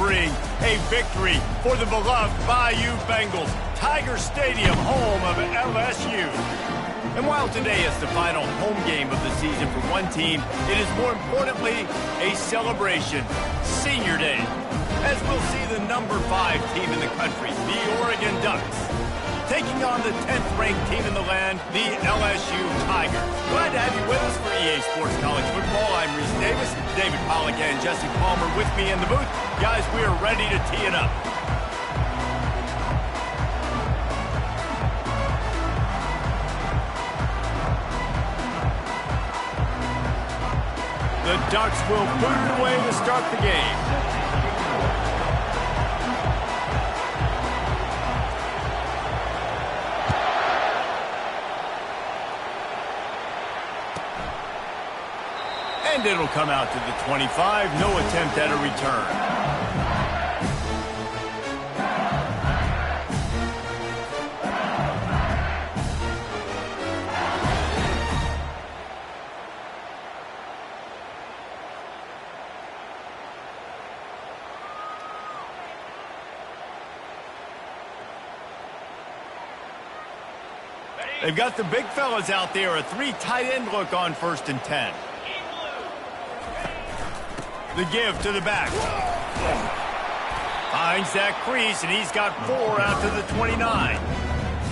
bring a victory for the beloved Bayou Bengals. Tiger Stadium, home of LSU. And while today is the final home game of the season for one team, it is more importantly a celebration, Senior Day, as we'll see the number 5 team in the country, the Oregon Ducks, taking on the 10th-ranked team in the land, the LSU Tigers. Glad to have you with us for EA Sports College Football. I'm Reese Davis, David Pollack and Jesse Palmer with me in the booth. Guys, we are ready to tee it up. The Ducks will put it away to start the game. And it'll come out to the 25. No attempt at a return. They've got the big fellas out there. A 3 tight end look on 1st and 10. The give to the back. Finds that crease, and he's got 4 out to the 29.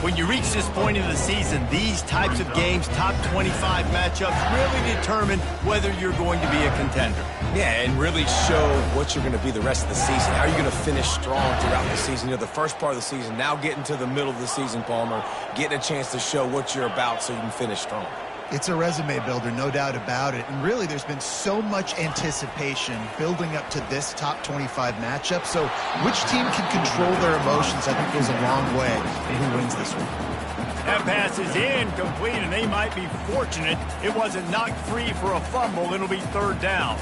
When you reach this point in the season, these types of games, top 25 matchups, really determine whether you're going to be a contender. Yeah, and really show what you're going to be the rest of the season. How are you going to finish strong throughout the season? You know, the first part of the season, now getting to the middle of the season, Palmer, getting a chance to show what you're about so you can finish strong. It's a resume builder, no doubt about it. And really, there's been so much anticipation building up to this top 25 matchup. So which team can control their emotions, I think, goes a long way in who wins this one. That pass is incomplete, and they might be fortunate it wasn't knocked free for a fumble. It'll be 3rd down.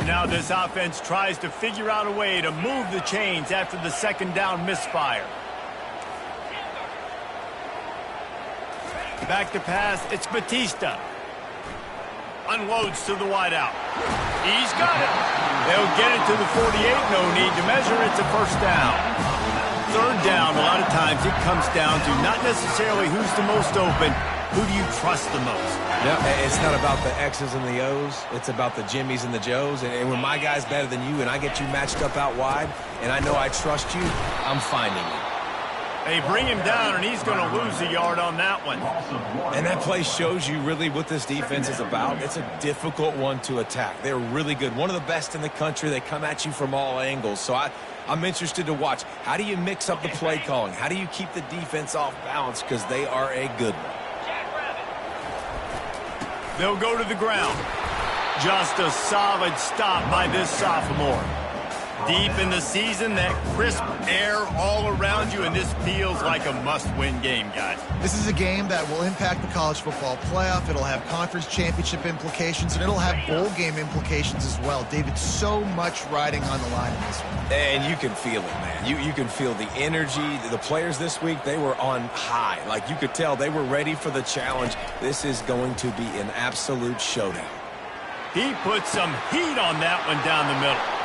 Now this offense tries to figure out a way to move the chains after the 2nd down misfire. Back to pass, it's Batista. Unloads to the wideout. He's got it. They'll get it to the 48. No need to measure. It's a 1st down. 3rd down, a lot of times it comes down to not necessarily who's the most open, who do you trust the most? No, it's not about the X's and the O's. It's about the Jimmys and the Joes. And when my guy's better than you and I get you matched up out wide and I know I trust you, I'm finding you. They bring him down, and he's going to lose a yard on that one. And that play shows you really what this defense is about. It's a difficult one to attack. They're really good. One of the best in the country. They come at you from all angles. So I'm interested to watch. How do you mix up the play calling? How do you keep the defense off balance? Because they are a good one. They'll go to the ground. Just a solid stop by this sophomore. Deep in the season, that crisp air all around you, and this feels like a must-win game, guys. This is a game that will impact the college football playoff. It'll have conference championship implications, and it'll have bowl game implications as well. David, so much riding on the line in this one. And you can feel it, man. You can feel the energy. The players this week, they were on high. Like, you could tell they were ready for the challenge. This is going to be an absolute showdown. He put some heat on that one down the middle.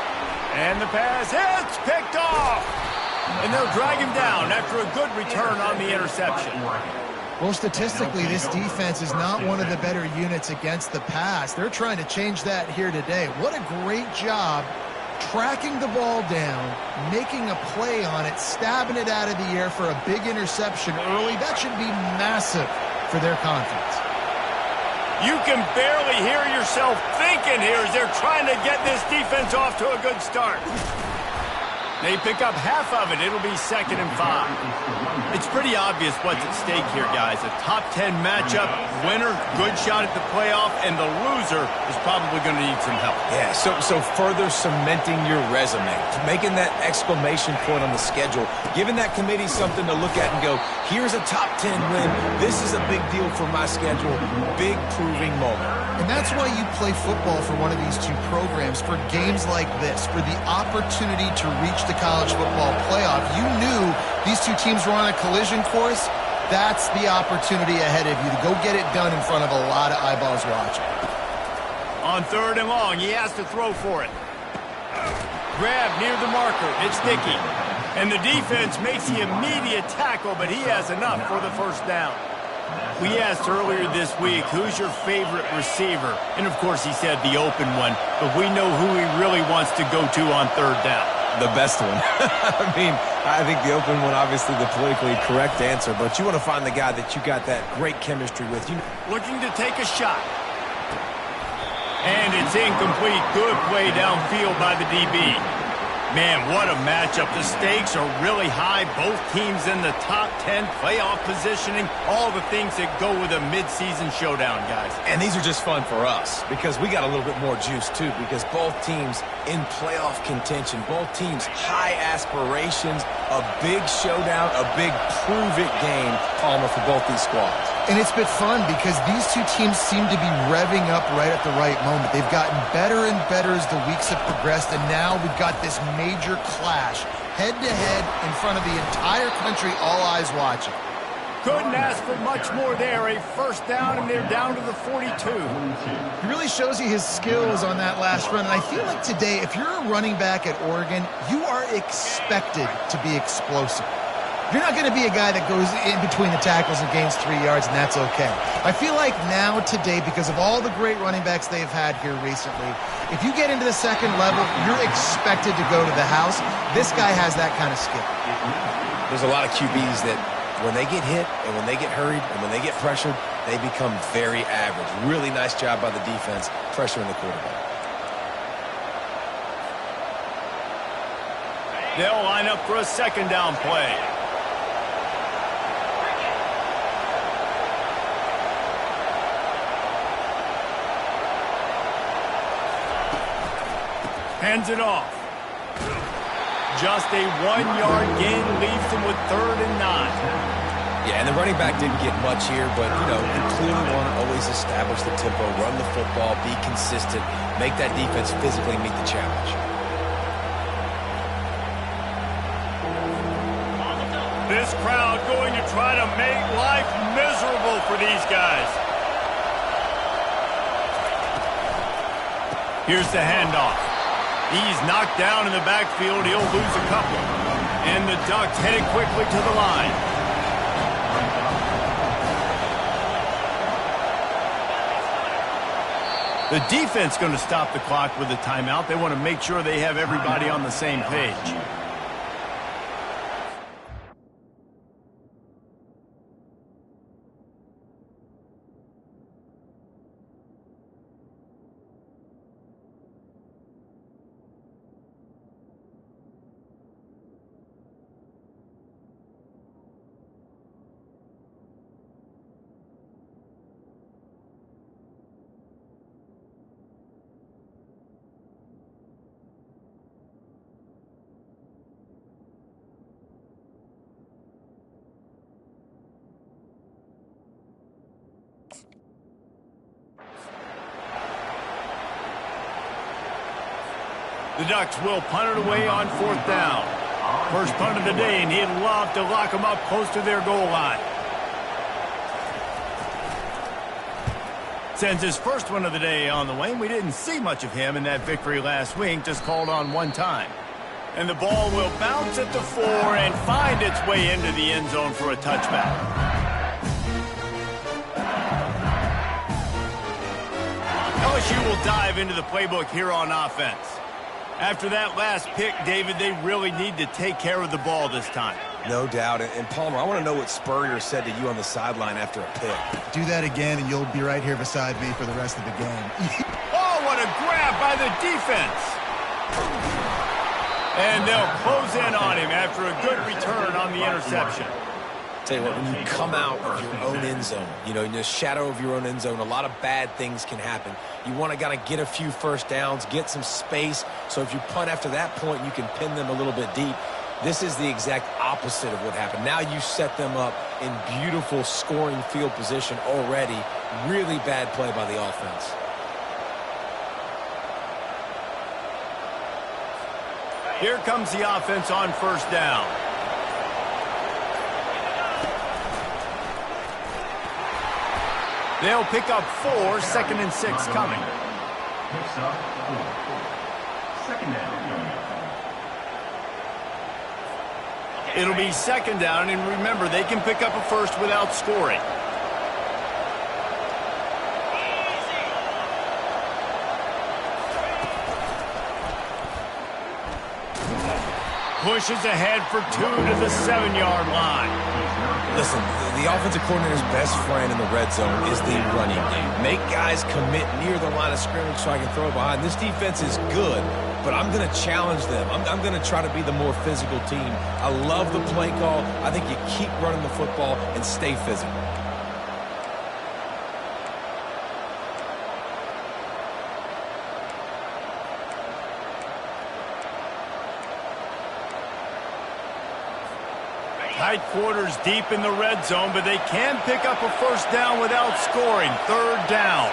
And the pass hits, picked off. And they'll drag him down after a good return on the interception. Well, statistically, this defense is not one of the better units against the pass. They're trying to change that here today. What a great job tracking the ball down, making a play on it, stabbing it out of the air for a big interception early. That should be massive for their confidence. You can barely hear yourself thinking here as they're trying to get this defense off to a good start. They pick up half of it. It'll be 2nd and 5. It's pretty obvious what's at stake here, guys. A top 10 matchup, winner, good shot at the playoff, and the loser is probably going to need some help. Yeah, so further cementing your resume, making that exclamation point on the schedule, giving that committee something to look at and go, here's a top 10 win. This is a big deal for my schedule. Big proving moment. And that's why you play football for one of these two programs, for games like this, for the opportunity to reach the college football playoff. You knew these two teams were on a collision course. That's the opportunity ahead of you to go get it done in front of a lot of eyeballs watching. On 3rd and long, he has to throw for it. Grab near the marker. It's Dickey. And the defense makes the immediate tackle, but he has enough for the first down. We asked earlier this week, who's your favorite receiver? And, of course, he said the open one, but we know who he really wants to go to on third down. The best one. I mean, I think the open one, obviously the politically correct answer, but you want to find the guy that you got that great chemistry with. Looking to take a shot. And it's incomplete. Good play downfield by the DB. Man, what a matchup. The stakes are really high. Both teams in the top 10, playoff positioning, all the things that go with a midseason showdown, guys. And these are just fun for us because we got a little bit more juice, too, because both teams in playoff contention, both teams high aspirations, a big showdown, a big prove-it game, Palmer, for both these squads. And it's been fun because these two teams seem to be revving up right at the right moment. They've gotten better and better as the weeks have progressed, and now we've got this major clash, head-to-head in front of the entire country, all eyes watching. Couldn't ask for much more there. A first down, and they're down to the 42. He really shows you his skills on that last run, and I feel like today, if you're a running back at Oregon, you are expected to be explosive. You're not going to be a guy that goes in between the tackles and gains 3 yards, and that's okay. I feel like now, today, because of all the great running backs they've had here recently, if you get into the second level, you're expected to go to the house. This guy has that kind of skill. There's a lot of QBs that when they get hit and when they get hurried and when they get pressured, they become very average. Really nice job by the defense pressuring the quarterback. They'll line up for a second down play. Hands it off. Just a 1-yard gain leaves them with 3rd and 9. Yeah, and the running back didn't get much here, but, you know, you clearly want to always establish the tempo, run the football, be consistent, make that defense physically meet the challenge. This crowd going to try to make life miserable for these guys. Here's the handoff. He's knocked down in the backfield. He'll lose a couple. And the Ducks headed quickly to the line. The defense going to stop the clock with a timeout. They want to make sure they have everybody on the same page. The Ducks will punt it away on 4th down. First punt of the day, and he'd love to lock them up close to their goal line. Sends his first one of the day on the way. We didn't see much of him in that victory last week, just called on one time. And the ball will bounce at the 4 and find its way into the end zone for a touchback. LSU will dive into the playbook here on offense. After that last pick, David, they really need to take care of the ball this time. No doubt. And Palmer, I want to know what Spurrier said to you on the sideline after a pick. Do that again, and you'll be right here beside me for the rest of the game. Oh, what a grab by the defense. And they'll close in on him after a good return on the interception. Tell you what, when you come out of your own end zone, you know, in the shadow of your own end zone, a lot of bad things can happen. You want to kind of get a few first downs, get some space, so if you punt after that point, you can pin them a little bit deep. This is the exact opposite of what happened. Now you set them up in beautiful scoring field position already. Really bad play by the offense. Here comes the offense on 1st down. They'll pick up 4, 2nd and 6 coming. It'll be second down, and remember, they can pick up a first without scoring. Pushes ahead for 2 to the 7-yard line. Listen, the offensive coordinator's best friend in the red zone is the running game. Make guys commit near the line of scrimmage so I can throw behind. This defense is good, but I'm going to challenge them. I'm going to try to be the more physical team. I love the play call. I think you keep running the football and stay physical. Tight quarters deep in the red zone, but they can pick up a first down without scoring. Third down.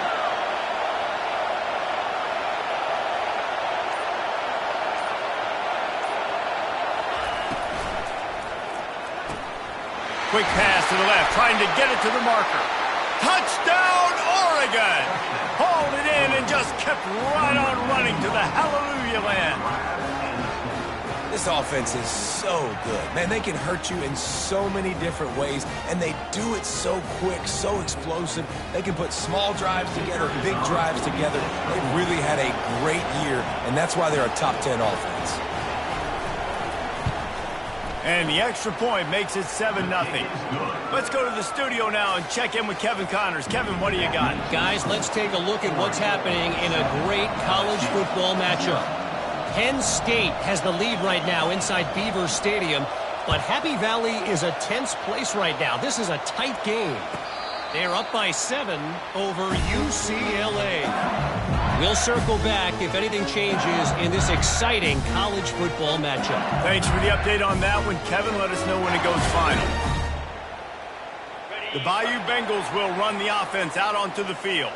Quick pass to the left, trying to get it to the marker. Touchdown, Oregon! Hauled it in and just kept right on running to the hallelujah land. This offense is so good. Man, they can hurt you in so many different ways, and they do it so quick, so explosive. They can put small drives together, big drives together. They've really had a great year, and that's why they're a top 10 offense. And the extra point makes it 7-0. Let's go to the studio now and check in with Kevin Connors. Kevin, what do you got? Guys, let's take a look at what's happening in a great college football matchup. Penn State has the lead right now inside Beaver Stadium, but Happy Valley is a tense place right now. This is a tight game. They're up by 7 over UCLA. We'll circle back if anything changes in this exciting college football matchup. Thanks for the update on that one, Kevin. Let us know when it goes final. The Bayou Bengals will run the offense out onto the field.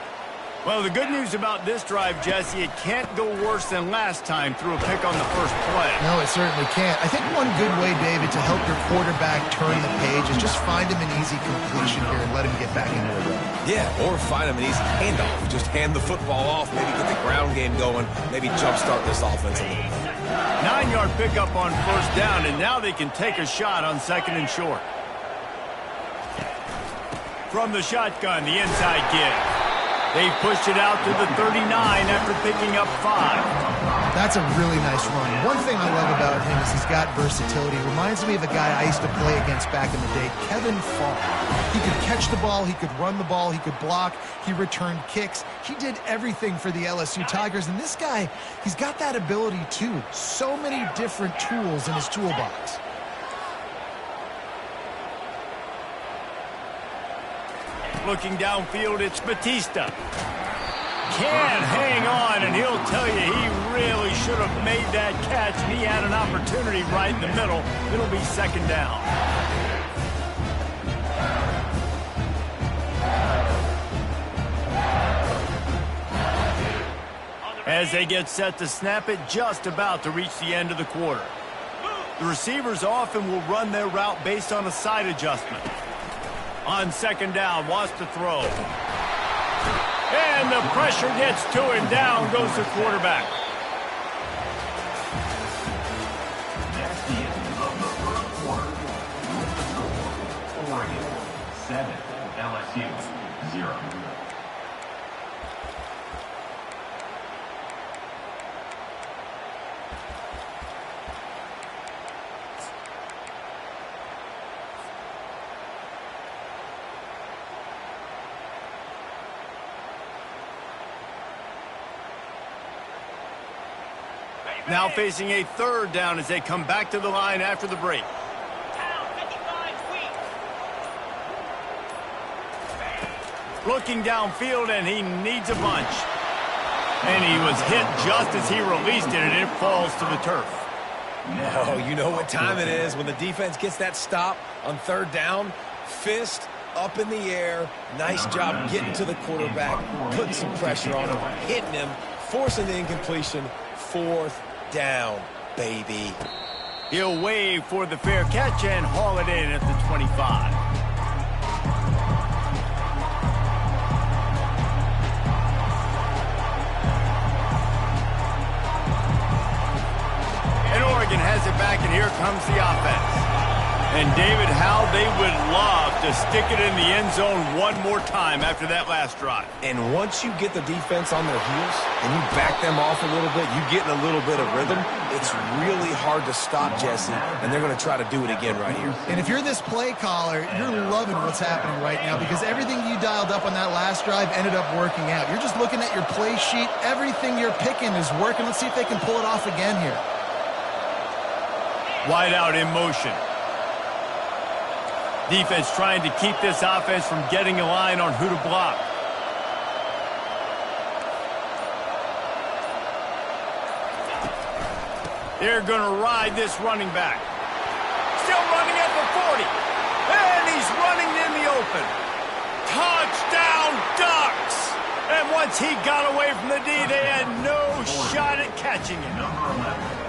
Well, the good news about this drive, Jesse, it can't go worse than last time through a pick on the first play. No, it certainly can't. I think one good way, David, to help your quarterback turn the page is just find him an easy completion here and let him get back into the rhythm. Yeah, or find him an easy handoff. Just hand the football off, maybe get the ground game going, maybe jumpstart this offense a little bit. 9-yard pickup on first down, and now they can take a shot on second and short. From the shotgun, the inside kid. They pushed it out to the 39 after picking up 5. That's a really nice run. One thing I love about him is he's got versatility. Reminds me of a guy I used to play against back in the day, Kevin Farr. He could catch the ball, he could run the ball, he could block, he returned kicks. He did everything for the LSU Tigers, and this guy, he's got that ability too. So many different tools in his toolbox. Looking downfield, it's Batista. Can't hang on, and he'll tell you he really should have made that catch, and he had an opportunity right in the middle. It'll be second down. As they get set to snap it, just about to reach the end of the quarter. The receivers often will run their route based on a side adjustment. On second down, wants to throw. And the pressure gets to him. Down goes the quarterback. Oregon 7, LSU 0. Now facing a third down as they come back to the line after the break. Looking downfield, and he needs a bunch. And he was hit just as he released it, and it falls to the turf. Oh, you know what time it is when the defense gets that stop on third down. Fist up in the air. Nice job getting to the quarterback, putting some pressure on him, hitting him, forcing the incompletion. Fourth down, baby. He'll wave for the fair catch and haul it in at the 25. Oregon has it back, and here comes the offense. And, David, how they would love to stick it in the end zone one more time after that last drive. And once you get the defense on their heels and you back them off a little bit, you get in a little bit of rhythm, it's really hard to stop, Jesse, and they're going to try to do it again right here. And if you're this play caller, you're loving what's happening right now because everything you dialed up on that last drive ended up working out. You're just looking at your play sheet. Everything you're picking is working. Let's see if they can pull it off again here. Wide out in motion. Defense trying to keep this offense from getting a line on who to block. They're going to ride this running back. Still running at the 40. And he's running in the open. Touchdown, Ducks! And once he got away from the D, they had no shot at catching him.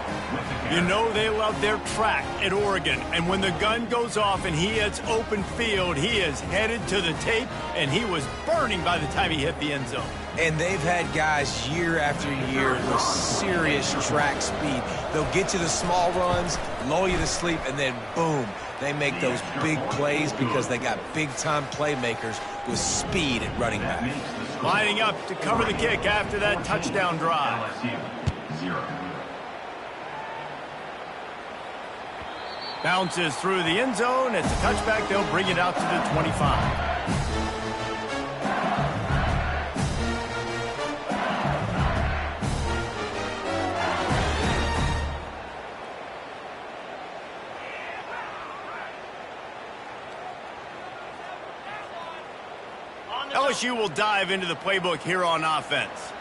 You know they love their track at Oregon, and when the gun goes off and he hits open field, he is headed to the tape, and he was burning by the time he hit the end zone. And they've had guys year after year with serious track speed. They'll get you the small runs, lull you to sleep, and then boom, they make those big plays because they got big-time playmakers with speed at running back. Lining up to cover the kick after that touchdown drive. LSU, 0. Bounces through the end zone. It's a touchback. They'll bring it out to the 25. LSU will dive into the playbook here on offense.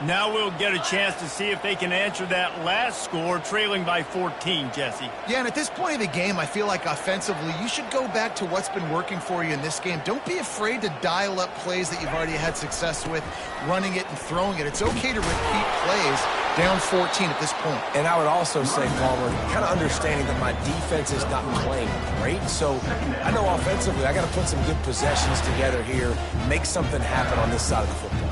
Now we'll get a chance to see if they can answer that last score, trailing by 14, Jesse. Yeah, and at this point of the game, I feel like offensively, you should go back to what's been working for you in this game. Don't be afraid to dial up plays that you've already had success with, running it and throwing it. It's okay to repeat plays down 14 at this point. And I would also say, Palmer, kind of understanding that my defense is not playing great. So I know offensively, I got to put some good possessions together here, make something happen on this side of the football.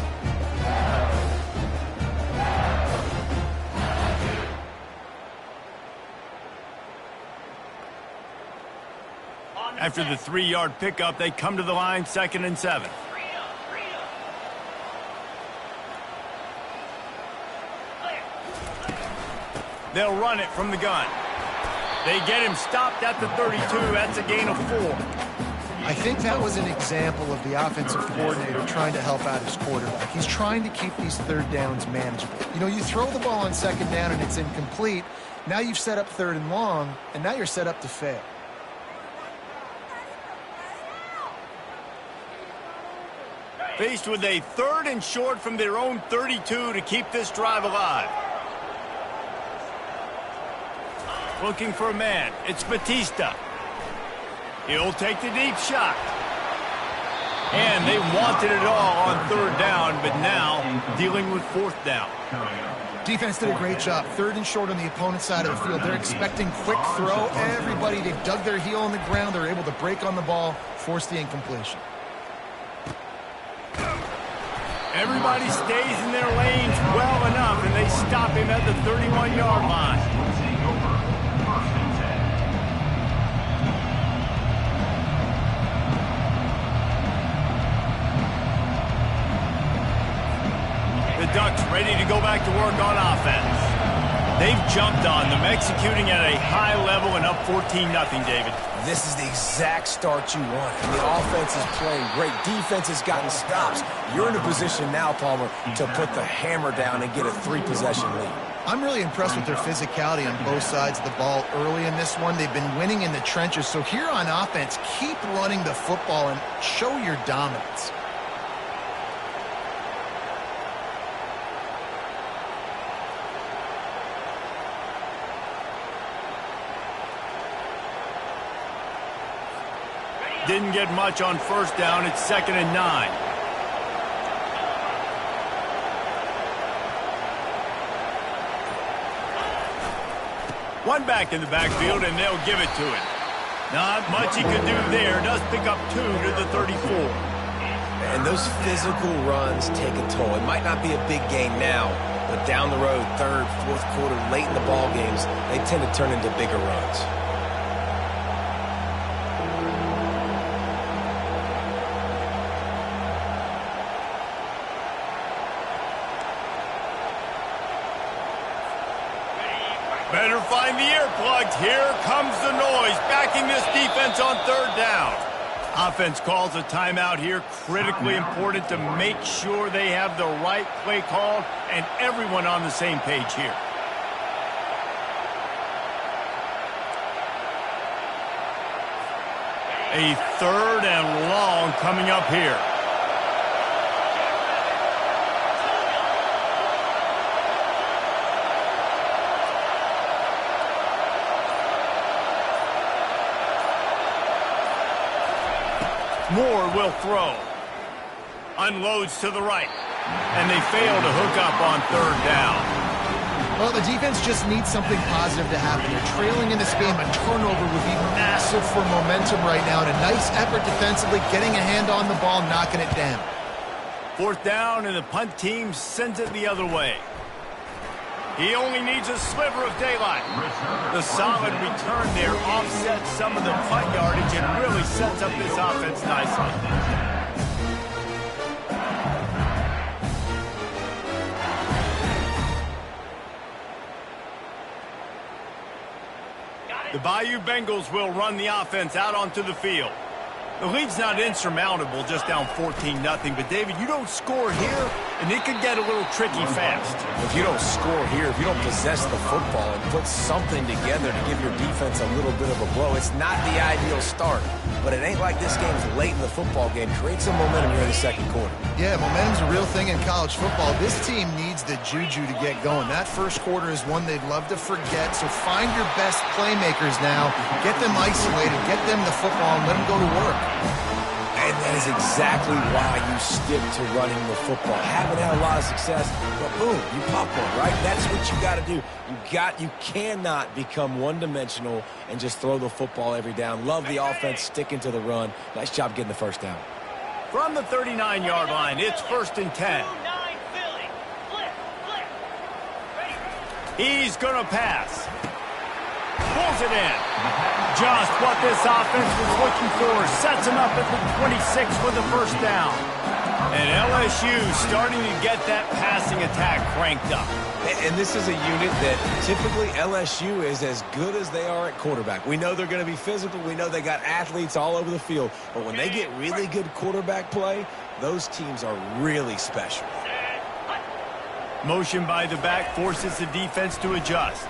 After the 3-yard pickup, they come to the line, 2nd and 7. They'll run it from the gun. They get him stopped at the 32. That's a gain of 4. I think that was an example of the offensive coordinator trying to help out his quarterback. He's trying to keep these third downs manageable. You know, you throw the ball on 2nd down and it's incomplete. Now you've set up 3rd and long, and now you're set up to fail. Faced with a 3rd and short from their own 32 to keep this drive alive. Looking for a man. It's Batista. He'll take the deep shot. And they wanted it all on 3rd down, but now dealing with 4th down. Defense did a great job. 3rd and short on the opponent's side of the field. They're expecting quick throw. Everybody, they dug their heel on the ground. They're able to break on the ball, force the incompletion. Everybody stays in their lanes well enough, and they stop him at the 31-yard line. The Ducks ready to go back to work on offense. They've jumped on them, executing at a high level and up 14-0, David. This is the exact start you want. And the offense is playing great. Defense has gotten stops. You're in a position now, Palmer, to put the hammer down and get a 3-possession lead. I'm really impressed with their physicality on both sides of the ball early in this one. They've been winning in the trenches. So here on offense, keep running the football and show your dominance. Didn't get much on 1st down. It's 2nd and 9. One back in the backfield, and they'll give it to him. Not much he could do there. Does pick up 2 to the 34. And those physical runs take a toll. It might not be a big gain now, But down the road, third, fourth quarter, late in the ball games, they tend to turn into bigger runs. Better find the earplugs. Here comes the noise, backing this defense on third down. Offense calls a timeout here, critically important to make sure they have the right play called and everyone on the same page here. A third and long coming up here. Moore will throw. Unloads to the right. And they fail to hook up on third down. Well, the defense just needs something positive to happen. They're trailing in this game. A turnover would be massive for momentum right now. And a nice effort defensively, getting a hand on the ball, knocking it down. Fourth down, and the punt team sends it the other way. He only needs a sliver of daylight. The solid return there offsets some of the punt yardage and really sets up this offense nicely. The Bayou Bengals will run the offense out onto the field. The lead's not insurmountable, just down 14-0. But, David, you don't score here, and it could get a little tricky fast. If you don't score here, if you don't possess the football and put something together to give your defense a little bit of a blow, it's not the ideal start. But it ain't like this game's late in the football game. Create some momentum here in the second quarter. Yeah, momentum's a real thing in college football. This team needs the juju to get going. That first quarter is one they'd love to forget. So find your best playmakers now. Get them isolated. Get them the football and let them go to work. And that is exactly why you stick to running the football. Haven't had a lot of success, but boom, you pop one, right? That's what you got to do. You cannot become one-dimensional and just throw the football every down. Love the offense sticking to the run. Nice job getting the first down. From the 39-yard line, it's 1st and 10. He's going to pass. Pulls it in. Just what this offense was looking for. Sets him up at the 26 for the first down. And LSU starting to get that passing attack cranked up. And this is a unit that typically LSU is as good as they are at quarterback. We know they're going to be physical. We know they got athletes all over the field. But when they get really good quarterback play, those teams are really special. Motion by the back forces the defense to adjust.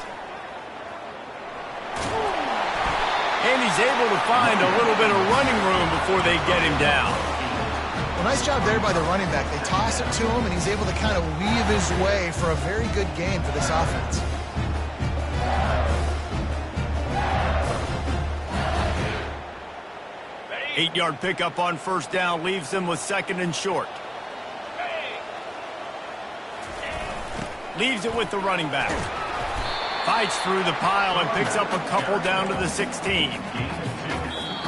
And he's able to find a little bit of running room before they get him down. Well, nice job there by the running back. They toss it to him, and he's able to kind of weave his way for a very good game for this offense. Eight-yard pickup on first down leaves them with 2nd and short. Leaves it with the running back. Fights through the pile and picks up a couple down to the 16.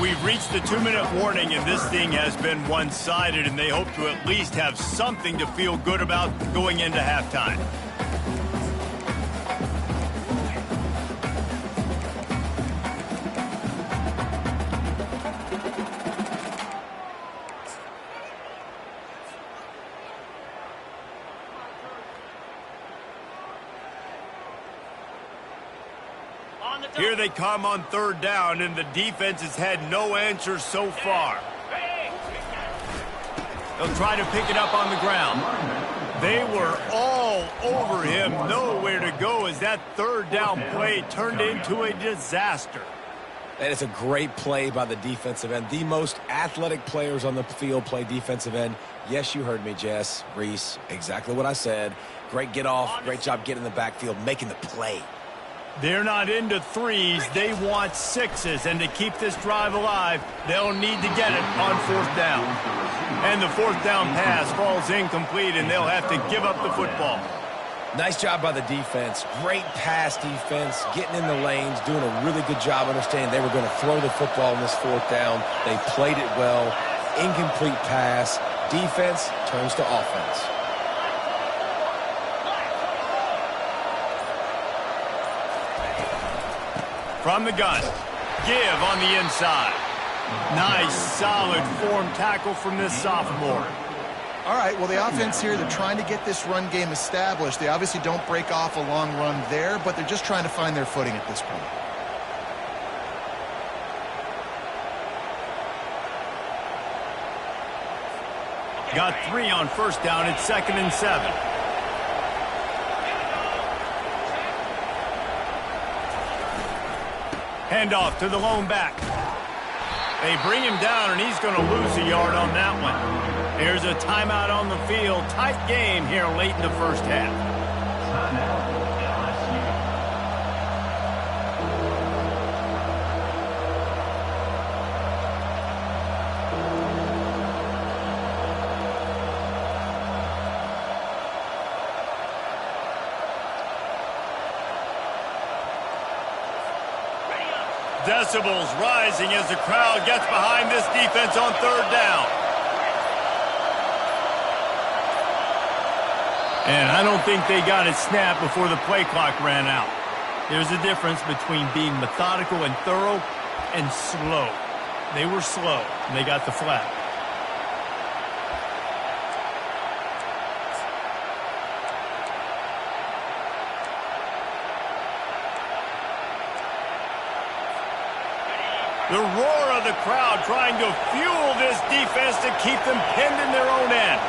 We've reached the 2-minute warning, and this thing has been one-sided, and they hope to at least have something to feel good about going into halftime. Here they come on third down, and the defense has had no answers so far. They'll try to pick it up on the ground. They were all over him, nowhere to go as that third down play turned into a disaster. That is a great play by the defensive end. The most athletic players on the field play defensive end. Yes, you heard me, Jess, Reese, exactly what I said. Great get off, great job getting in the backfield, making the play. They're not into threes, they want sixes, and to keep this drive alive, they'll need to get it on fourth down. And the fourth down pass falls incomplete, and they'll have to give up the football. Nice job by the defense. Great pass defense, getting in the lanes, doing a really good job understanding they were going to throw the football in this fourth down. They played it well. Incomplete pass. Defense turns to offense. From the gun. Give on the inside. Nice, solid form tackle from this sophomore. All right, well, the offense here, they're trying to get this run game established. They obviously don't break off a long run there, but they're just trying to find their footing at this point. Got 3 on first down. It's 2nd and 7. Handoff to the lone back. They bring him down, and he's going to lose a yard on that one. Here's a timeout on the field. Tight game here late in the first half. Decibels rising as the crowd gets behind this defense on 3rd down. And I don't think they got it snapped before the play clock ran out. There's a difference between being methodical and thorough and slow. They were slow, and they got the flag. The roar of the crowd trying to fuel this defense to keep them pinned in their own end.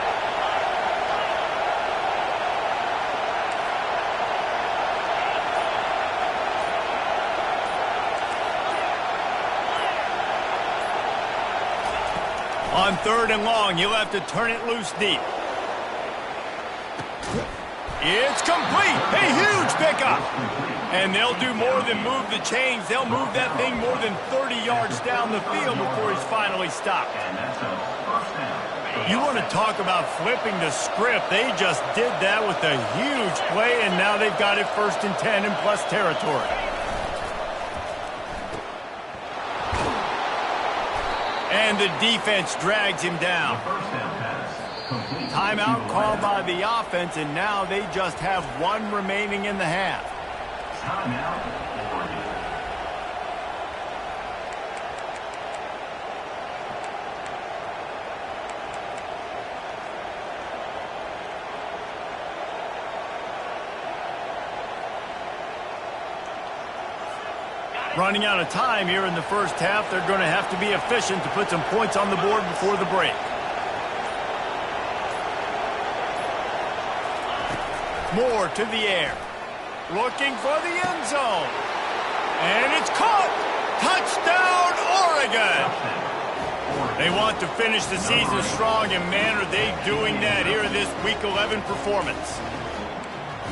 On 3rd and long, he'll have to turn it loose deep. It's complete. A huge pickup. And they'll do more than move the chains. They'll move that thing more than 30 yards down the field before he's finally stopped. You want to talk about flipping the script. They just did that with a huge play, and now they've got it 1st and 10 in plus territory. And the defense drags him down. Timeout called by the offense, and now they just have 1 remaining in the half. Timeout, Oregon. Running out of time here in the first half. They're going to have to be efficient to put some points on the board before the break. Moore to the air. Looking for the end zone. And it's caught. Touchdown, Oregon. They want to finish the season strong, and man, are they doing that here in this Week 11 performance.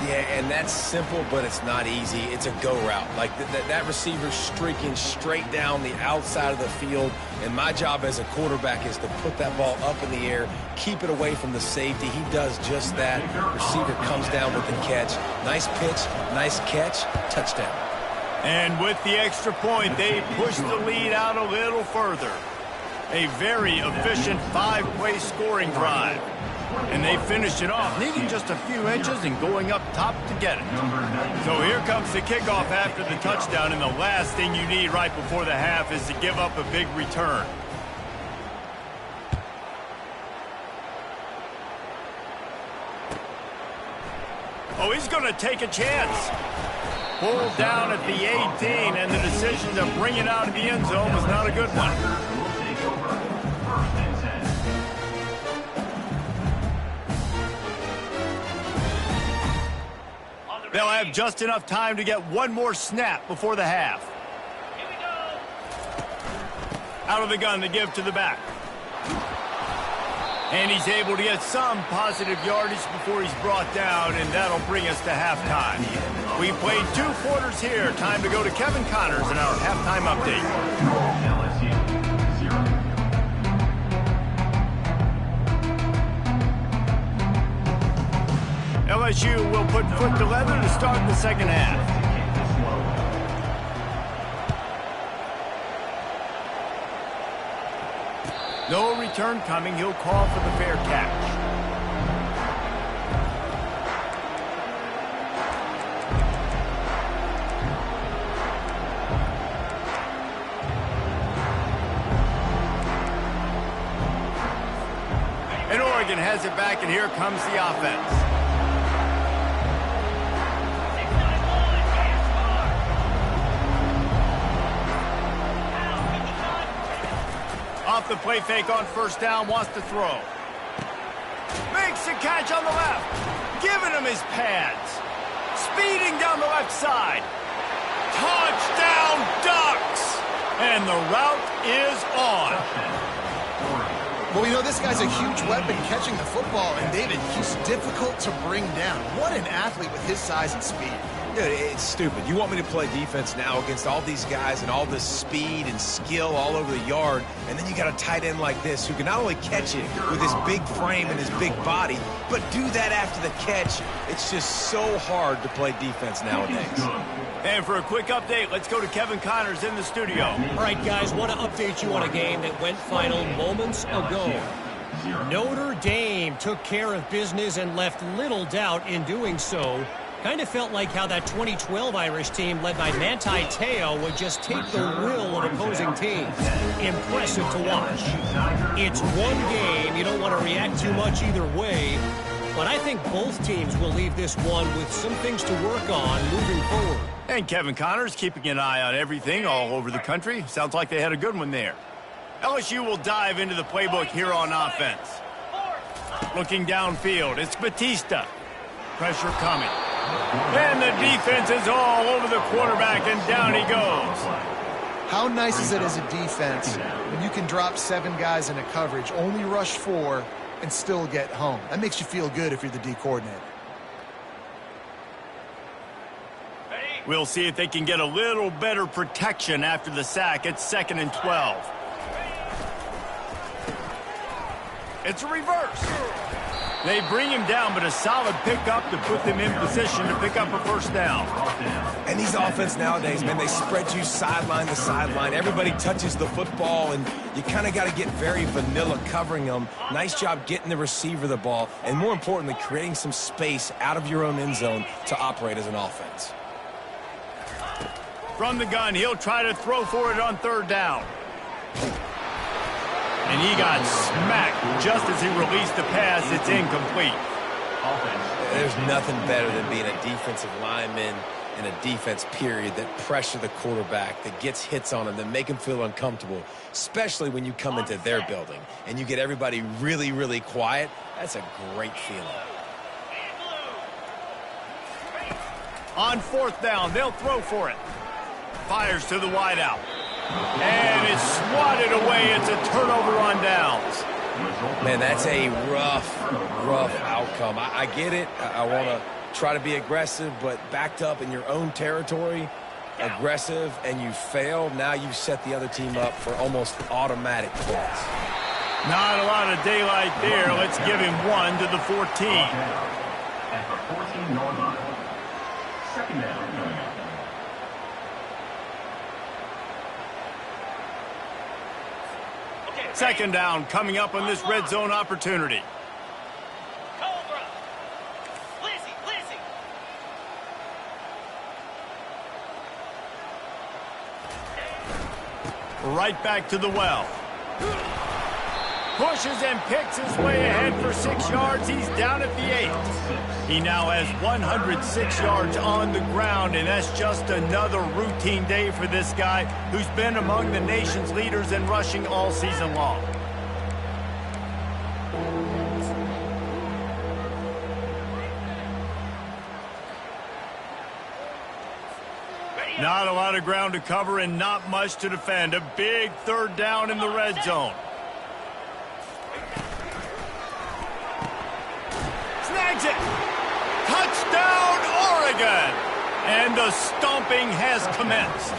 Yeah, and that's simple, but it's not easy. It's a go route. Like that receiver's streaking straight down the outside of the field, and my job as a quarterback is to put that ball up in the air, keep it away from the safety. He does just that. Receiver comes down with the catch. Nice pitch, nice catch, touchdown. And with the extra point, they push the lead out a little further. A very efficient 5-play scoring drive. And they finished it off, needing just a few inches and going up top to get it. So here comes the kickoff after the touchdown, and the last thing you need right before the half is to give up a big return. Oh, he's going to take a chance. Pulled down at the 18, and the decision to bring it out of the end zone was not a good one. They'll have just enough time to get one more snap before the half. Here we go. Out of the gun to give to the back. And he's able to get some positive yardage before he's brought down, and that'll bring us to halftime. We played 2 quarters here. Time to go to Kevin Connors in our halftime update. LSU, 0. LSU will put foot to leather to start the second half. No return coming. He'll call for the fair catch. Oregon has it back, and here comes the offense. Off the play fake on first down, wants to throw. Makes the catch on the left. Giving him his pads. Speeding down the left side. Touchdown Ducks! And the route is on. Well, you know, this guy's a huge weapon catching the football, and David, he's difficult to bring down. What an athlete with his size and speed. Dude, it's stupid. You want me to play defense now against all these guys and all this speed and skill all over the yard, and then you got a tight end like this who can not only catch it with his big frame and his big body, but do that after the catch. It's just so hard to play defense nowadays. And for a quick update, let's go to Kevin Connors in the studio. All right, guys, want to update you on a game that went final moments ago. Notre Dame took care of business and left little doubt in doing so. Kind of felt like how that 2012 Irish team led by Manti Te'o would just take the will of opposing teams. Impressive to watch. It's one game. You don't want to react too much either way. But I think both teams will leave this one with some things to work on moving forward. And Kevin Connors keeping an eye on everything all over the country. Sounds like they had a good one there. LSU will dive into the playbook here on offense. Looking downfield, it's Batista. Pressure coming. And the defense is all over the quarterback, and down he goes. How nice is it as a defense when you can drop 7 guys into coverage, only rush 4, and still get home? That makes you feel good if you're the D coordinator. We'll see if they can get a little better protection after the sack. It's 2nd and 12. It's a reverse. They bring him down, but a solid pickup to put them in position to pick up a first down. And these offense nowadays, man, they spread you sideline to sideline. Everybody touches the football, and you kind of got to get very vanilla covering them. Nice job getting the receiver the ball, and more importantly, creating some space out of your own end zone to operate as an offense. From the gun, he'll try to throw for it on 3rd down. And he got smacked just as he released the pass. It's incomplete. There's nothing better than being a defensive lineman in a defense period that pressure the quarterback, that gets hits on him, that make him feel uncomfortable, especially when you come into their building and you get everybody really, really quiet. That's a great feeling. On 4th down, they'll throw for it. Fires to the wideout. And it's swatted away. It's a turnover on downs. Man, that's a rough outcome. I get it. I want to try to be aggressive, but backed up in your own territory, aggressive, and you fail, now you set the other team up for almost automatic points. Not a lot of daylight there. Let's give him 1 to the 14. At the 14-yard line. 2nd down. 2nd down coming up on this red zone opportunity. Cobra. Lizzie. Right back to the well. Pushes and picks his way ahead for 6 yards. He's down at the 8. He now has 106 yards on the ground, and that's just another routine day for this guy who's been among the nation's leaders in rushing all season long. Not a lot of ground to cover and not much to defend. A big 3rd down in the red zone. Snags it. Touchdown, Oregon. And the stomping has commenced.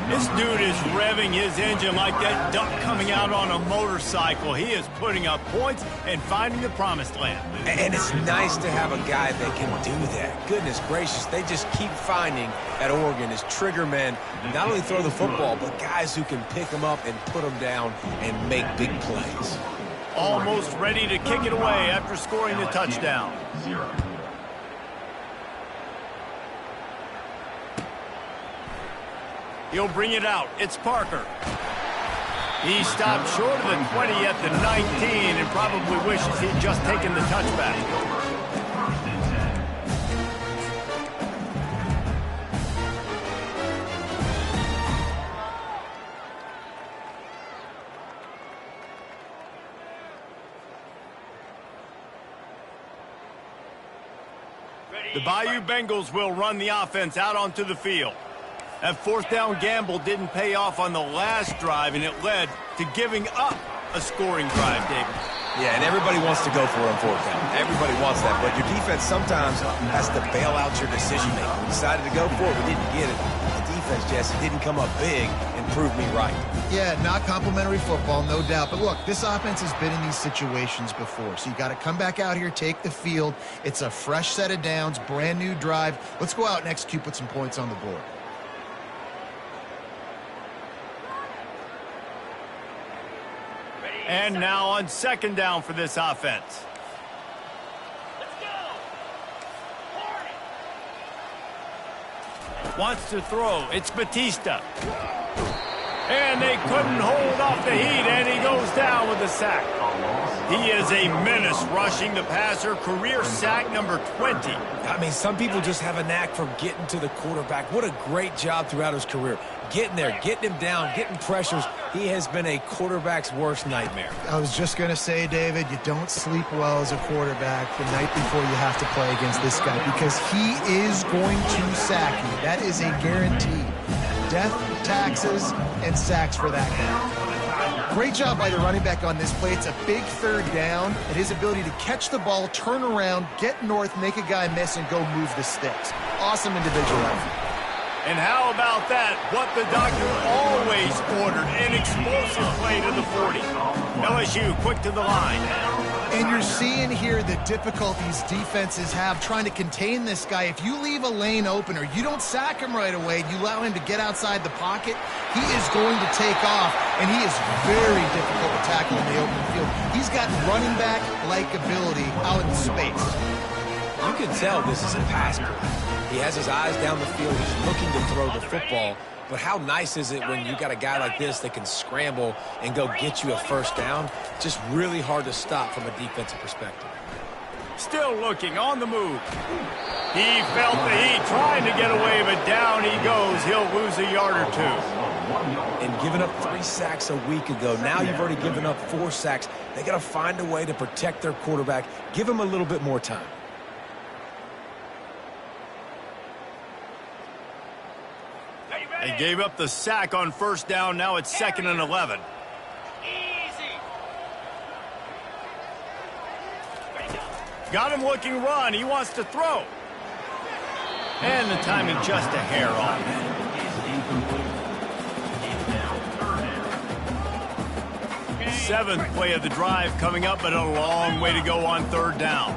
This dude is revving his engine like that duck coming out on a motorcycle. He is putting up points and finding the promised land. And it's nice to have a guy that can do that. Goodness gracious, they just keep finding at Oregon is trigger men, not only throw the football, but guys who can pick them up and put them down and make big plays. Almost ready to kick it away after scoring the touchdown. 0. He'll bring it out. It's Parker. He stopped short of the 20 at the 19 and probably wishes he'd just taken the touchback. The Bayou Bengals will run the offense out onto the field. That fourth down gamble didn't pay off on the last drive, and it led to giving up a scoring drive, David. Yeah, and everybody wants to go for it on fourth down. Everybody wants that, but your defense sometimes has to bail out your decision-making. We decided to go for it. We didn't get it. The defense, Jesse, didn't come up big and prove me right. Yeah, not complimentary football, no doubt. But look, this offense has been in these situations before. So you got to come back out here, take the field. It's a fresh set of downs, brand new drive. Let's go out and execute, put some points on the board. And now on second down for this offense. Let's go. Wants to throw. It's Batista. And they couldn't hold off the heat, and he goes down with a sack. He is a menace rushing the passer. Career sack number 20. I mean, some people just have a knack for getting to the quarterback. What a great job throughout his career. Getting there, getting him down, getting pressures. He has been a quarterback's worst nightmare. I was just going to say, David, you don't sleep well as a quarterback the night before you have to play against this guy because he is going to sack you. That is a guarantee. Death, taxes, and sacks for that guy. Great job by the running back on this play. It's a big third down, and his ability to catch the ball, turn around, get north, make a guy miss, and go move the sticks. Awesome individual effort. And how about that? What the doctor always ordered, an explosive play to the 40. LSU quick to the line. And you're seeing here the difficulties defenses have trying to contain this guy. If you leave a lane open or you don't sack him right away, you allow him to get outside the pocket, he is going to take off, and he is very difficult to tackle in the open field. He's got running back-like ability out in space. You can tell this is a pass play. He has his eyes down the field. He's looking to throw the football. But how nice is it when you got a guy like this that can scramble and go get you a first down? Just really hard to stop from a defensive perspective. Still looking on the move. He felt the heat trying to get away, but down he goes. He'll lose a yard or two. And giving up 3 sacks a week ago, now you've already given up 4 sacks. They got to find a way to protect their quarterback. Give him a little bit more time. They gave up the sack on first down. Now it's 2nd and 11. Easy. Got him looking run. He wants to throw. And the timing just a hair off. Seventh play of the drive coming up, but a long way to go on third down.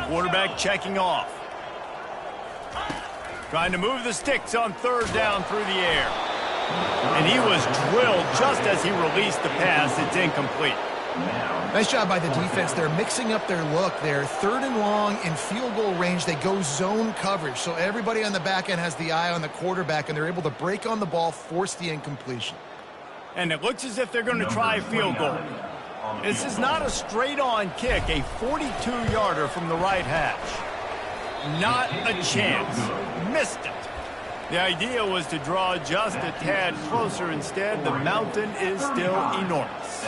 Quarterback checking off. Trying to move the sticks on third down through the air. And he was drilled just as he released the pass. It's incomplete. Nice job by the defense. They're mixing up their look. They're 3rd and long in field goal range. They go zone coverage. So everybody on the back end has the eye on the quarterback, and they're able to break on the ball, force the incompletion. And it looks as if they're going to try a field goal. This is not a straight-on kick, a 42-yarder from the right hash. Not a chance. Missed it. The idea was to draw just a tad closer. Instead, the mountain is still enormous.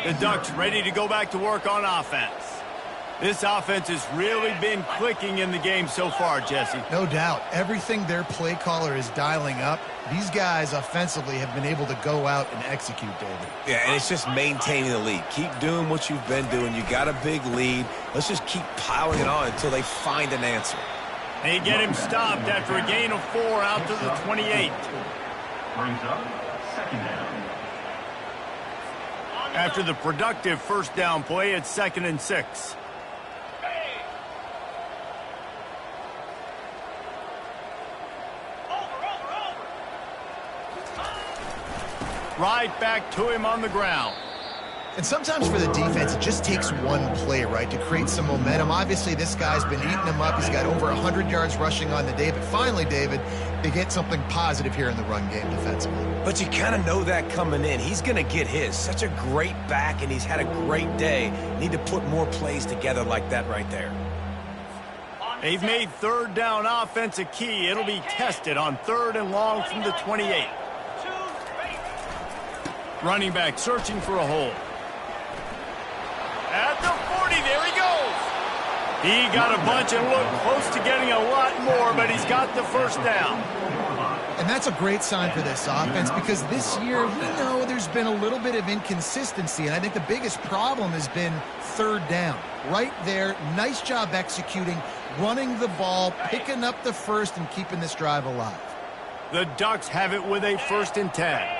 The Ducks ready to go back to work on offense. This offense has really been clicking in the game so far, Jesse. No doubt. Everything their play caller is dialing up, these guys offensively have been able to go out and execute, David. Yeah, and it's just maintaining the lead. Keep doing what you've been doing. You got a big lead. Let's just keep piling it on until they find an answer. They get him stopped after a gain of 4 out to the 28. Brings up 2nd down. After the productive first down play, it's 2nd and 6. Right back to him on the ground. And sometimes for the defense, it just takes one play, right, to create some momentum. Obviously, this guy's been eating them up. He's got over 100 yards rushing on the day. But finally, David, they get something positive here in the run game defensively. But you kind of know that coming in. He's going to get his. Such a great back, and he's had a great day. Need to put more plays together like that right there. They've made third down offense a key. It'll be tested on 3rd and long from the 28. Running back searching for a hole. At the 40, there he goes. He got a bunch and looked close to getting a lot more, but he's got the first down. And that's a great sign for this offense because this year, we know there's been a little bit of inconsistency, and I think the biggest problem has been 3rd down. Right there, nice job executing, running the ball, picking up the first, and keeping this drive alive. The Ducks have it with a 1st and 10.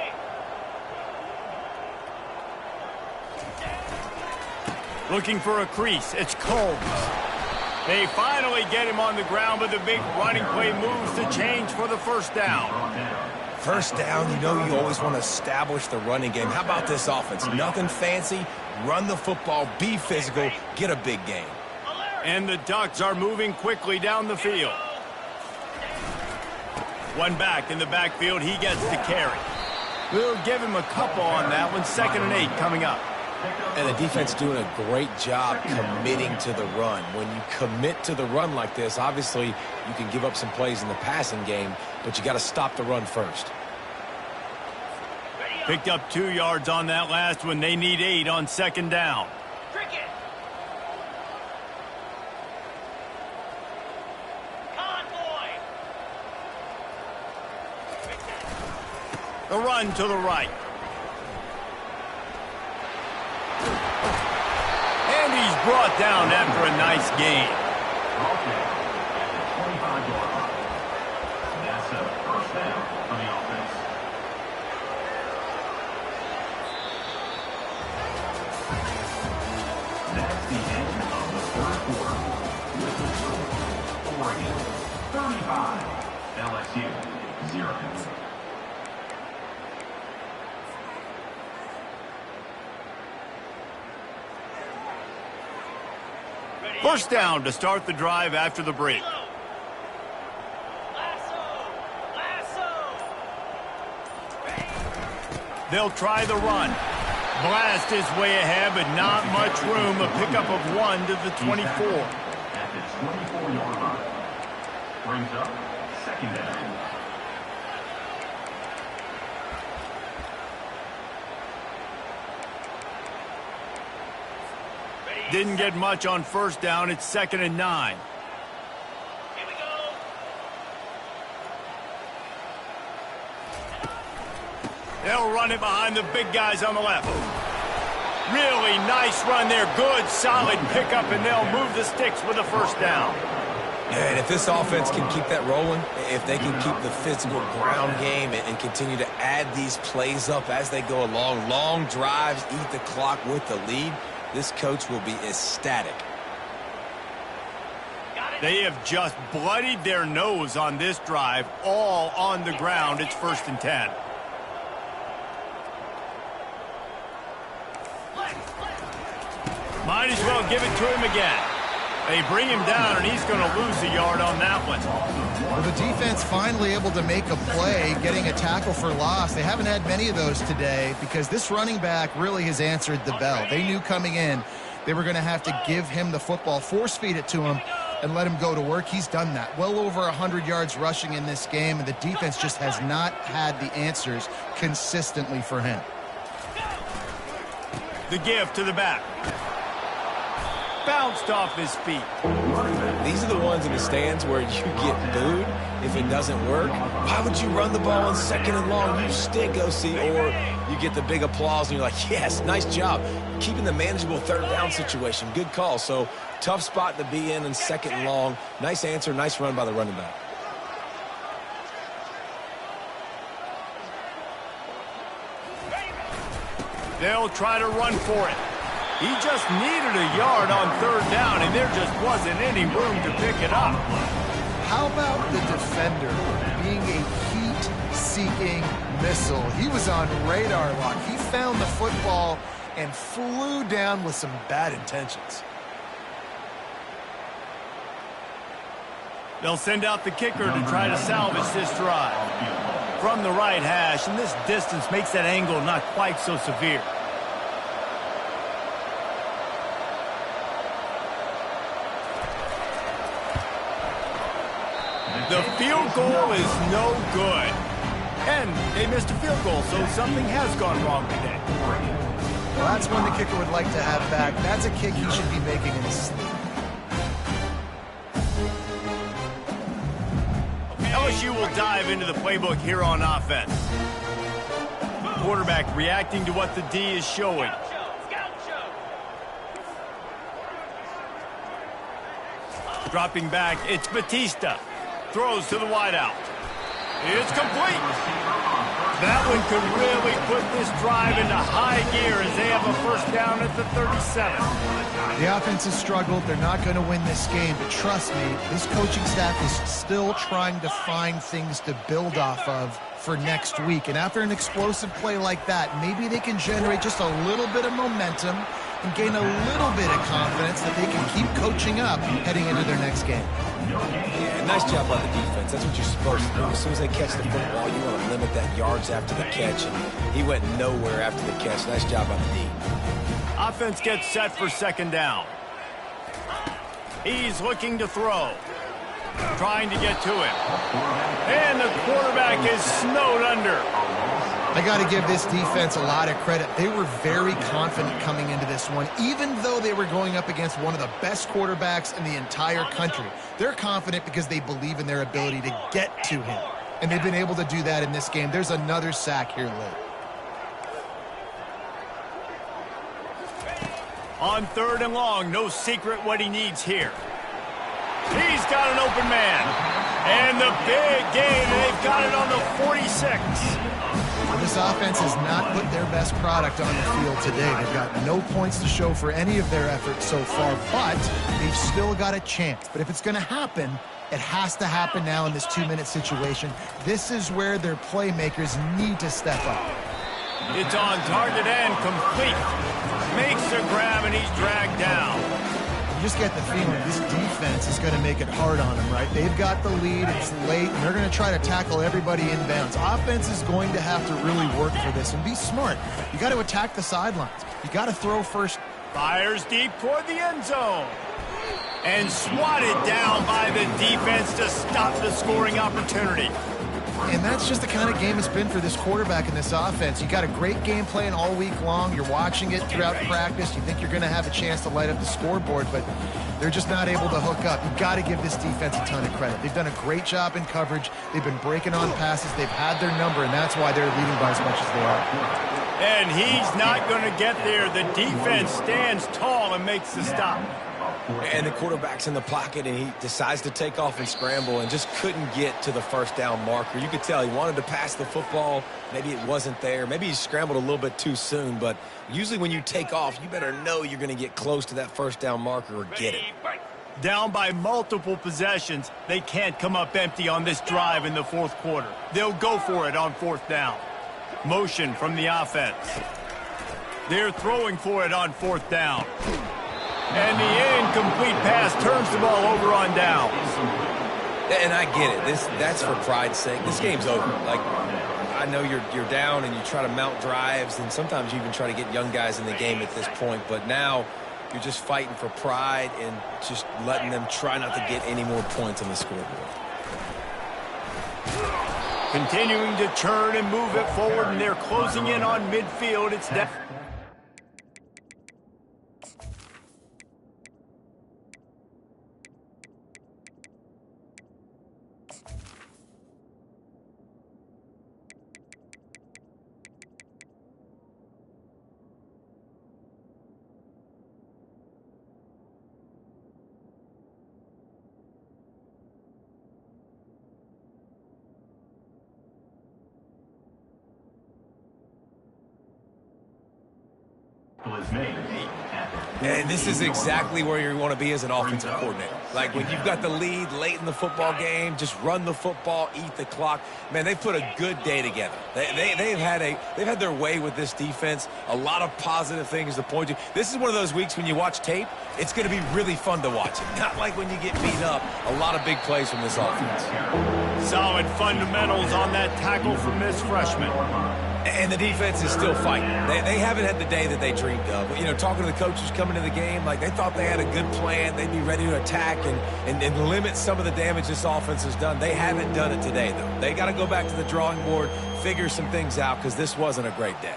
Looking for a crease. It's Combs. They finally get him on the ground, but the big running play moves the change for the 1st down. First down, you know you always want to establish the running game. How about this offense? Nothing fancy. Run the football, be physical, get a big gain. And the Ducks are moving quickly down the field. One back in the backfield. He gets the carry. We'll give him a couple on that one. 2nd and 8 coming up. And the defense doing a great job committing to the run. When you commit to the run like this, obviously you can give up some plays in the passing game, but you got to stop the run first. Picked up 2 yards on that last one. They need 8 on 2nd down. The run to the right. And he's brought down after a nice gain. That's a 1st down for the offense. That's the end of the 3rd quarter. With the score, Oregon 35, LSU 0. First down to start the drive after the break. They'll try the run. Blast his way ahead, but not much room. A pickup of 1 to the 24. At the 24-yard line. Brings up 2nd down. Didn't get much on 1st down. It's 2nd and 9. Here we go. They'll run it behind the big guys on the left. Really nice run there. Good, solid pickup, and they'll move the sticks with a 1st down. And if this offense can keep that rolling, if they can keep the physical ground game and continue to add these plays up as they go along, long drives, eat the clock with the lead, this coach will be ecstatic. They have just bloodied their nose on this drive, all on the ground. It's 1st and 10. Might as well give it to him again. They bring him down, and he's going to lose a yard on that one. Well, the defense finally able to make a play, getting a tackle for loss. They haven't had many of those today because this running back really has answered the bell. They knew coming in they were going to have to give him the football, force feed it to him, and let him go to work. He's done that. Well over 100 yards rushing in this game, and the defense just has not had the answers consistently for him. The give to the back. Bounced off his feet. These are the ones in the stands where you get booed if it doesn't work. Why would you run the ball on 2nd and long? You stink, OC. Or you get the big applause and you're like, yes, nice job. Keeping the manageable 3rd down situation. Good call. So tough spot to be in 2nd and long. Nice answer, nice run by the running back. They'll try to run for it. He just needed a yard on 3rd down, and there just wasn't any room to pick it up. How about the defender being a heat-seeking missile? He was on radar lock. He found the football and flew down with some bad intentions. They'll send out the kicker to try to salvage this drive. From the right hash, and this distance makes that angle not quite so severe. The field goal is no good. And they missed a field goal, so something has gone wrong today. Well, that's one the kicker would like to have back. That's a kick he should be making in his sleep. LSU will dive into the playbook here on offense. Quarterback reacting to what the D is showing. Dropping back, it's Batista. Throws to the wideout. It's complete. That one could really put this drive into high gear as they have a first down at the 37. The offense has struggled. They're not going to win this game, but trust me, this coaching staff is still trying to find things to build off of for next week. And after an explosive play like that, maybe they can generate just a little bit of momentum and gain a little bit of confidence that they can keep coaching up heading into their next game. Yeah, nice job by the defense. That's what you're supposed to do. As soon as they catch the football, you want to limit that yards after the catch. And he went nowhere after the catch. Nice job by the D. Offense gets set for second down. He's looking to throw. Trying to get to him. And the quarterback is snowed under. I got to give this defense a lot of credit. They were very confident coming into this one, even though they were going up against one of the best quarterbacks in the entire country. They're confident because they believe in their ability to get to him, and they've been able to do that in this game. There's another sack here late. On third and long, no secret what he needs here. He's got an open man. And the big gain, they've got it on the 46. This offense has not put their best product on the field today. They've got no points to show for any of their efforts so far, but they've still got a chance. But if it's going to happen, it has to happen now in this 2-minute situation. This is where their playmakers need to step up. It's on target and complete. Makes the grab and he's dragged down. You just get the feeling this defense is going to make it hard on them, right? They've got the lead, it's late, and they're going to try to tackle everybody inbounds. Offense is going to have to really work for this and be smart. You got to attack the sidelines. You got to throw first. Fires deep toward the end zone. And swatted down by the defense to stop the scoring opportunity. And that's just the kind of game it's been for this quarterback in this offense. You got a great game plan all week long. You're watching it throughout practice. You think you're going to have a chance to light up the scoreboard, but they're just not able to hook up. You got to give this defense a ton of credit. They've done a great job in coverage. They've been breaking on passes. They've had their number, and that's why they're leading by as much as they are. And he's not going to get there. The defense stands tall and makes the stop. And the quarterback's in the pocket, and he decides to take off and scramble and just couldn't get to the first down marker. You could tell he wanted to pass the football. Maybe it wasn't there. Maybe he scrambled a little bit too soon. But usually when you take off, you better know you're going to get close to that first down marker or get it. Down by multiple possessions, they can't come up empty on this drive in the fourth quarter. They'll go for it on fourth down. Motion from the offense. They're throwing for it on fourth down. And the incomplete pass turns the ball over on downs. And I get it. That's for pride's sake. This game's over. Like, I know you're down and you try to mount drives, and sometimes you even try to get young guys in the game at this point. But now you're just fighting for pride and just letting them try not to get any more points on the scoreboard. Continuing to churn and move it forward, and they're closing in on midfield. It's that. Was made at And this is exactly where you want to be as an offensive coordinator. Like when you've got the lead late in the football game, just run the football, eat the clock. Man, they've put a good day together. They've had their way with this defense. A lot of positive things to point to. This is one of those weeks when you watch tape, it's going to be really fun to watch it. Not like when you get beat up. A lot of big plays from this offense. Solid fundamentals on that tackle from this freshman. And the defense is still fighting. They haven't had the day that they dreamed of. You know, talking to the coaches coming to the game, like they thought they had a good plan. They'd be ready to attack and limit some of the damage this offense has done. They haven't done it today, though. They got to go back to the drawing board, figure some things out, because this wasn't a great day.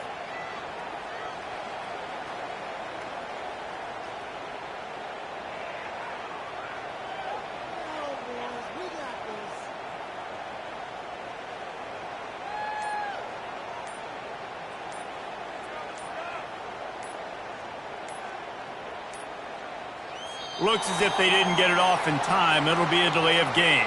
Looks as if they didn't get it off in time. It'll be a delay of game.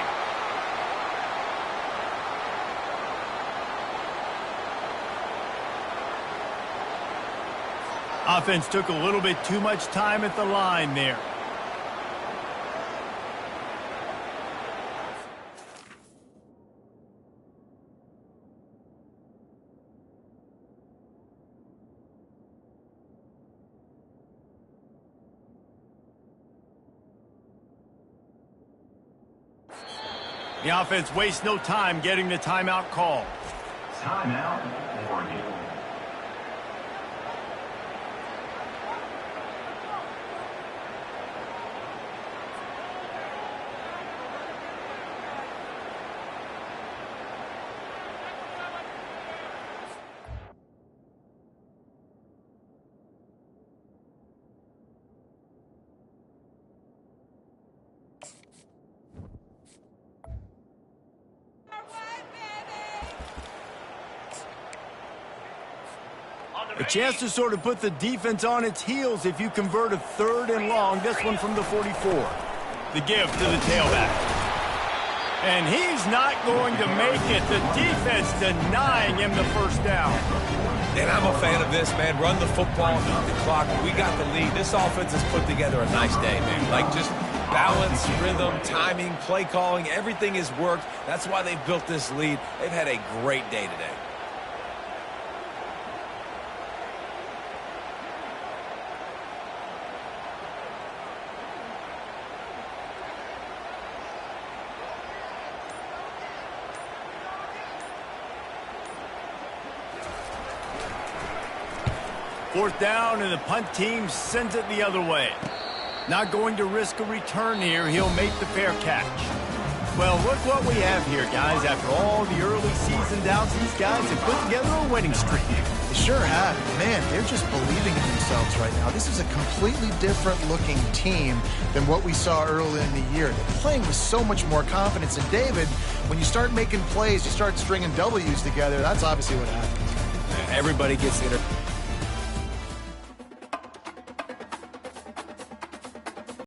Offense took a little bit too much time at the line there. The offense wastes no time getting the timeout call. Timeout, Oregon. A chance to sort of put the defense on its heels if you convert a 3rd and long. This one from the 44. The give to the tailback. And he's not going to make it. The defense denying him the first down. And I'm a fan of this, man. Run the football, eat the clock. We got the lead. This offense has put together a nice day, man. Like just balance, rhythm, timing, play calling, everything has worked. That's why they've built this lead. They've had a great day today. Fourth down, and the punt team sends it the other way. Not going to risk a return here. He'll make the fair catch. Well, look what we have here, guys. After all the early season doubts, these guys have put together a winning streak. They sure have. Man, they're just believing in themselves right now. This is a completely different looking team than what we saw early in the year. They're playing with so much more confidence. And David, when you start making plays, you start stringing W's together, that's obviously what happens. Everybody gets